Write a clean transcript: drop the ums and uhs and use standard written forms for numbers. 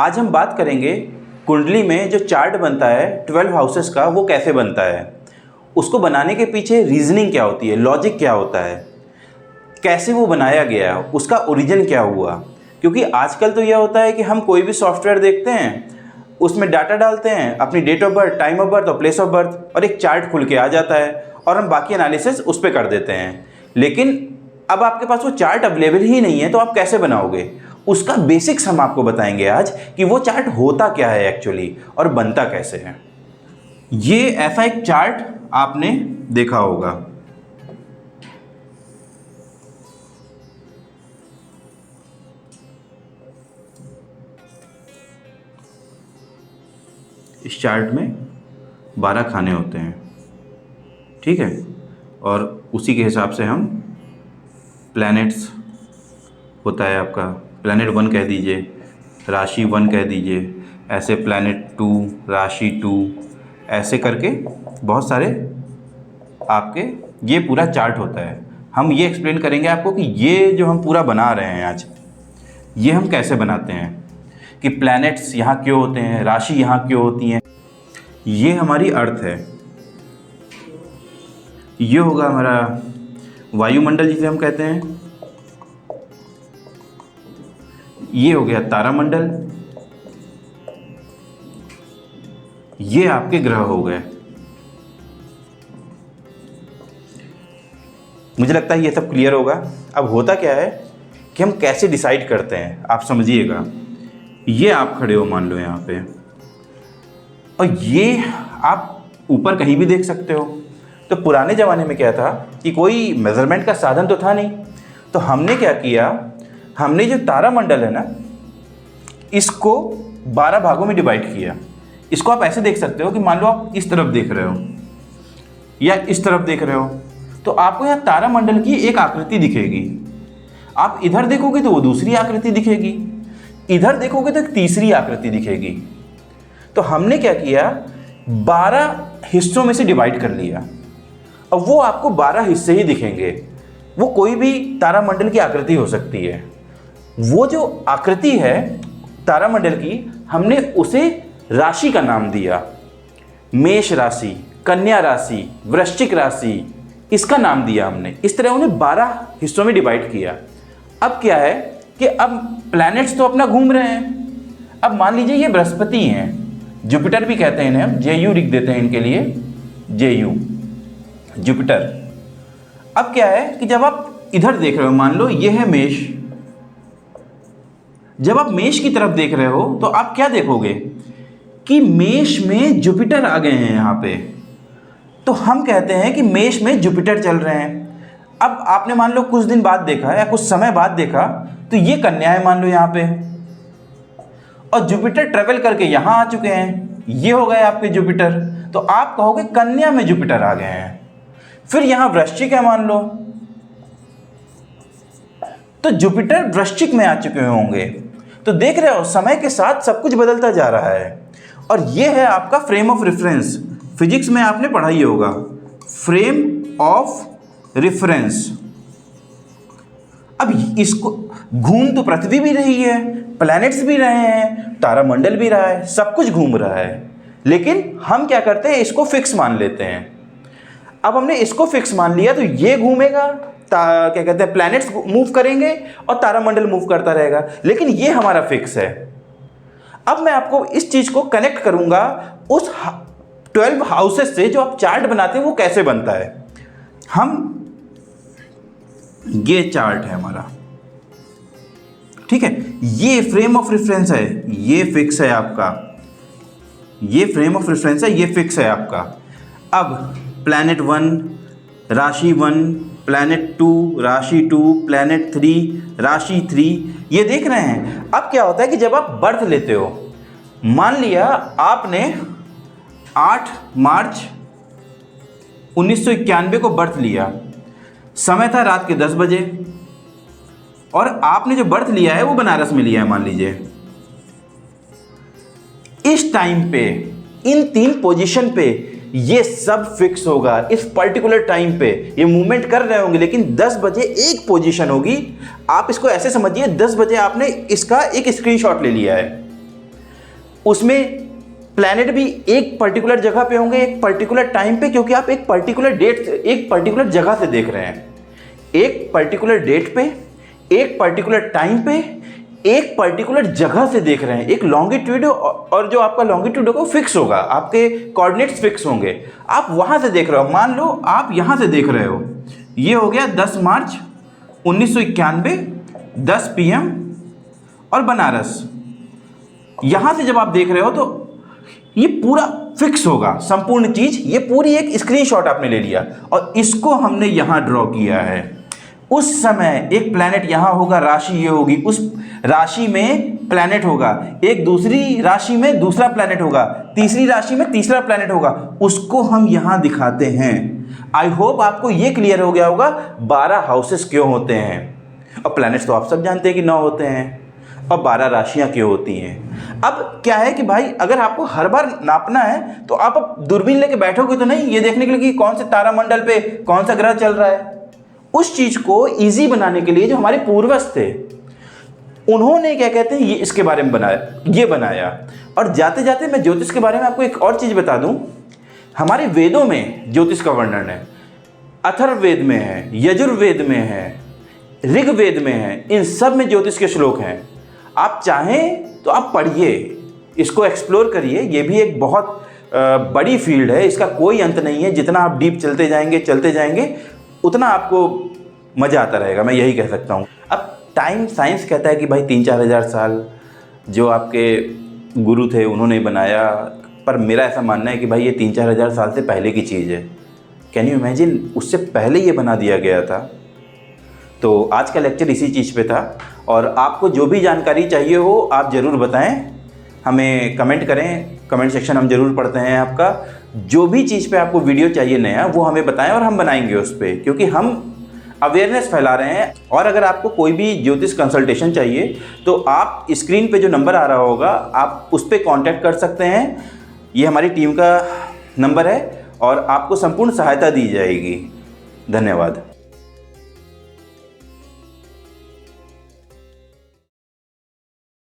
आज हम बात करेंगे कुंडली में जो चार्ट बनता है 12 हाउसेस का, वो कैसे बनता है, उसको बनाने के पीछे रीजनिंग क्या होती है, लॉजिक क्या होता है, कैसे वो बनाया गया, उसका ओरिजिन क्या हुआ। क्योंकि आजकल तो यह होता है कि हम कोई भी सॉफ्टवेयर देखते हैं, उसमें डाटा डालते हैं, अपनी date of birth, time of birth और प्लेस ऑफ बर्थ, और एक चार्ट खुल के आ जाता है और हम बाकी एनालिसिस उस पर कर देते हैं। लेकिन अब आपके पास वो चार्ट अवेलेबल ही नहीं है, तो आप कैसे बनाओगे? उसका बेसिक्स हम आपको बताएंगे आज कि वो चार्ट होता क्या है एक्चुअली और बनता कैसे है। ये ऐसा एक चार्ट आपने देखा होगा। इस चार्ट में 12 खाने होते हैं, ठीक है, और उसी के हिसाब से हम प्लैनेट्स होता है आपका, प्लैनेट 1 कह दीजिए, राशि 1 कह दीजिए, ऐसे प्लैनेट 2, राशि 2, ऐसे करके बहुत सारे आपके ये पूरा चार्ट होता है। हम ये एक्सप्लेन करेंगे आपको कि ये जो हम पूरा बना रहे हैं आज, ये हम कैसे बनाते हैं, कि प्लैनेट्स यहाँ क्यों होते हैं, राशि यहाँ क्यों होती हैं। ये हमारी अर्थ है, ये होगा हमारा वायुमंडल जिसे हम कहते हैं, ये हो गया तारामंडल, ये आपके ग्रह हो गए। मुझे लगता है ये सब क्लियर होगा। अब होता क्या है कि हम कैसे डिसाइड करते हैं, आप समझिएगा। ये आप खड़े हो मान लो यहाँ पे, और ये आप ऊपर कहीं भी देख सकते हो। तो पुराने ज़माने में क्या था कि कोई मेज़रमेंट का साधन तो था नहीं, तो हमने क्या किया, हमने जो तारामंडल है ना, इसको 12 भागों में डिवाइड किया। इसको आप ऐसे देख सकते हो कि मान लो आप इस तरफ देख रहे हो या इस तरफ देख रहे हो, तो आपको यहाँ तारामंडल की एक आकृति दिखेगी। आप इधर देखोगे तो वो दूसरी आकृति दिखेगी, इधर देखोगे तो एक तीसरी आकृति दिखेगी। तो हमने क्या किया, 12 हिस्सों में से डिवाइड कर लिया। अब वो आपको 12 हिस्से ही दिखेंगे, वो कोई भी तारामंडल की आकृति हो सकती है। वो जो आकृति है तारामंडल की, हमने उसे राशि का नाम दिया। मेष राशि, कन्या राशि, वृश्चिक राशि, इसका नाम दिया हमने। इस तरह उन्हें 12 हिस्सों में डिवाइड किया। अब क्या है कि अब प्लैनेट्स तो अपना घूम रहे हैं। अब मान लीजिए ये बृहस्पति हैं, जुपिटर भी कहते हैं इन्हें, हम JU लिख देते हैं इनके लिए, JU, जुपिटर। अब क्या है कि जब आप इधर देख रहे हो, मान लो ये है मेष, जब आप मेष की तरफ देख रहे हो तो आप क्या देखोगे कि मेष में जुपिटर आ गए हैं यहाँ पे। तो हम कहते हैं कि मेष में जुपिटर चल रहे हैं। अब आपने मान लो कुछ दिन बाद देखा या कुछ समय बाद देखा, तो ये कन्या है मान लो यहाँ पे, और जुपिटर ट्रेवल करके यहाँ आ चुके हैं, ये हो गए आपके जुपिटर। तो आप कहोगे कन्या में जुपिटर आ गए हैं। फिर यहाँ वृश्चिक है मान लो, तो जुपिटर वृश्चिक में आ चुके होंगे। तो देख रहे हो समय के साथ सब कुछ बदलता जा रहा है। और ये है आपका फ्रेम ऑफ रेफरेंस। फिजिक्स में आपने पढ़ा ही होगा, फ्रेम ऑफ रेफरेंस। अब इसको घूम तो पृथ्वी भी रही है, प्लैनेट्स भी रहे हैं, तारामंडल भी रहा है, सब कुछ घूम रहा है, लेकिन हम क्या करते हैं, इसको फिक्स मान लेते हैं। अब हमने इसको फिक्स मान लिया तो ये घूमेगा, क्या कहते हैं, प्लैनेट्स मूव करेंगे और तारामंडल मूव करता रहेगा, लेकिन ये हमारा फिक्स है। अब मैं आपको इस चीज को कनेक्ट करूंगा उस 12 हाउसेस से जो आप चार्ट बनाते हैं वो कैसे बनता है। हम ये चार्ट है हमारा, ठीक है, ये फ्रेम ऑफ रेफरेंस है, ये फिक्स है आपका, ये फ्रेम ऑफ रेफरेंस है, ये फिक्स है आपका। अब प्लैनेट 1, राशि 1, प्लैनेट 2, राशि 2, प्लैनेट 3, राशि 3, ये देख रहे हैं। अब क्या होता है कि जब आप बर्थ लेते हो, मान लिया आपने 8 मार्च 1991 को बर्थ लिया, समय था रात के 10 बजे, और आपने जो बर्थ लिया है वो बनारस में लिया है मान लीजिए। इस टाइम पे इन 3 पोजीशन पे ये सब फिक्स होगा। इस पर्टिकुलर टाइम पे ये मूवमेंट कर रहे होंगे, लेकिन 10 बजे एक पोजीशन होगी। आप इसको ऐसे समझिए, 10 बजे आपने इसका एक स्क्रीनशॉट ले लिया है, उसमें प्लैनेट भी एक पर्टिकुलर जगह पे होंगे, एक पर्टिकुलर टाइम पे, क्योंकि आप एक पर्टिकुलर डेट, एक पर्टिकुलर जगह से देख रहे हैं। एक पर्टिकुलर डेट पे, एक पर्टिकुलर टाइम पे, एक पर्टिकुलर जगह से देख रहे हैं। एक लॉन्गिट्यूड और जो आपका लॉन्गिट्यूड होगा वो फिक्स होगा, आपके कोऑर्डिनेट्स फिक्स होंगे, आप वहाँ से देख रहे हो। मान लो आप यहाँ से देख रहे हो, ये हो गया 10 मार्च 1991, 10 PM और बनारस। यहाँ से जब आप देख रहे हो तो ये पूरा फिक्स होगा संपूर्ण चीज़। ये पूरी एक स्क्रीनशॉट आपने ले लिया और इसको हमने यहाँ ड्रॉ किया है। उस समय एक प्लैनेट यहाँ होगा, राशि ये होगी, उस राशि में प्लैनेट होगा, एक दूसरी राशि में दूसरा प्लैनेट होगा, तीसरी राशि में तीसरा प्लैनेट होगा, उसको हम यहाँ दिखाते हैं। आई होप आपको ये क्लियर हो गया होगा 12 हाउसेस क्यों होते हैं। और प्लैनेट्स तो आप सब जानते हैं कि 9 होते हैं, और 12 राशियाँ क्यों होती हैं। अब क्या है कि भाई अगर आपको हर बार नापना है तो आप अब दूरबीन लेके बैठोगे तो नहीं, ये देखने के लिए कि कौन से तारामंडल पे कौन सा ग्रह चल रहा है। उस चीज़ को ईजी बनाने के लिए जो हमारे पूर्वज थे, उन्होंने क्या कहते हैं, ये इसके बारे में बनाया, ये बनाया। और जाते जाते मैं ज्योतिष के बारे में आपको एक और चीज़ बता दूं। हमारे वेदों में ज्योतिष का वर्णन है, अथर्ववेद में है, यजुर्वेद में है, ऋग्वेद में है, इन सब में ज्योतिष के श्लोक हैं। आप चाहें तो आप पढ़िए, इसको एक्सप्लोर करिए। ये भी एक बहुत बड़ी फील्ड है, इसका कोई अंत नहीं है। जितना आप डीप चलते जाएंगे उतना आपको मज़ा आता रहेगा, मैं यही कह सकता हूँ। अब टाइम साइंस कहता है कि भाई 3-4 हज़ार साल जो आपके गुरु थे उन्होंने बनाया, पर मेरा ऐसा मानना है कि भाई ये 3-4 हज़ार साल से पहले की चीज़ है। कैन यू इमेजिन, उससे पहले ये बना दिया गया था। तो आज का लेक्चर इसी चीज़ पे था, और आपको जो भी जानकारी चाहिए हो आप ज़रूर बताएं, हमें कमेंट करें, कमेंट सेक्शन हम ज़रूर पढ़ते हैं आपका। जो भी चीज़ पे आपको वीडियो चाहिए नया वो हमें बताएं और हम बनाएंगे उस पर, क्योंकि हम अवेयरनेस फैला रहे हैं। और अगर आपको कोई भी ज्योतिष कंसल्टेशन चाहिए तो आप स्क्रीन पे जो नंबर आ रहा होगा आप उस पर कॉन्टैक्ट कर सकते हैं। ये हमारी टीम का नंबर है और आपको संपूर्ण सहायता दी जाएगी। धन्यवाद।